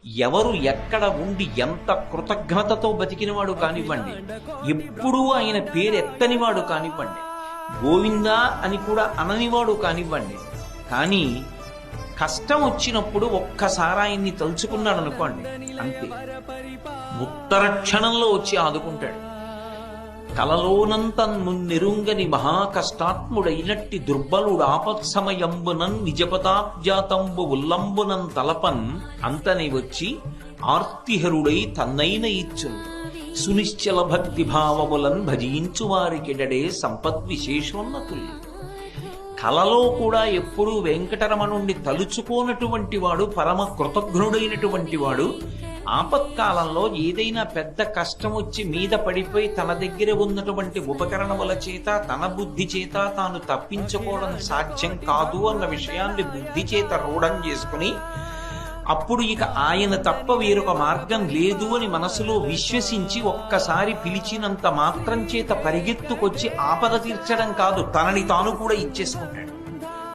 ఎవరు ఎక్కడ ఉండి ఎంత కృతజ్ఞతతో బతికినవాడు కానివ్వండి, ఎప్పుడూ ఆయన పేరెత్తనివాడు కానివ్వండి, గోవిందా అని కూడా అననివాడు కానివ్వండి, కానీ కష్టం వచ్చినప్పుడు ఒక్కసారి ఆయన్ని తలుచుకున్నాడు అనుకోండి, అంతే, ఉత్తర క్షణంలో వచ్చి ఆదుకుంటాడు. కలలోనంత నెరుంగని మహాకష్టాత్ముడైనట్టి దుర్బలుడు ఆపత్సమయంబునన్ నిజపదాబ్జాతంబు ఉల్లంబునం తలపన్ అంతని వచ్చి ఆర్తిహరుడై తన్నైన ఇచ్చును సునిశ్చల భక్తి భావములన్ భజించు వారికిడడే సంపద్విశేషోన్నతులు. కలలో కూడా ఎప్పుడూ వెంకటరమణుణ్ణి తలుచుకోనటువంటి వాడు, పరమ కృతజ్ఞుడైనటువంటి వాడు, ఆపత్కాలంలో ఏదైనా పెద్ద కష్టం వచ్చి మీద పడిపోయి తన దగ్గర ఉన్నటువంటి ఉపకరణముల చేత తన బుద్ధి చేత తాను తప్పించుకోవడం సాధ్యం కాదు అన్న విషయాన్ని బుద్ధి చేత రూఢం చేసుకుని, అప్పుడు ఇక ఆయన తప్ప వేరొక మార్గం లేదు అని మనసులో విశ్వసించి ఒక్కసారి పిలిచినంత మాత్రం చేత పరిగెత్తుకొచ్చి ఆపద తీర్చడం కాదు, తనని తాను కూడా ఇచ్చేసుకుంటాడు.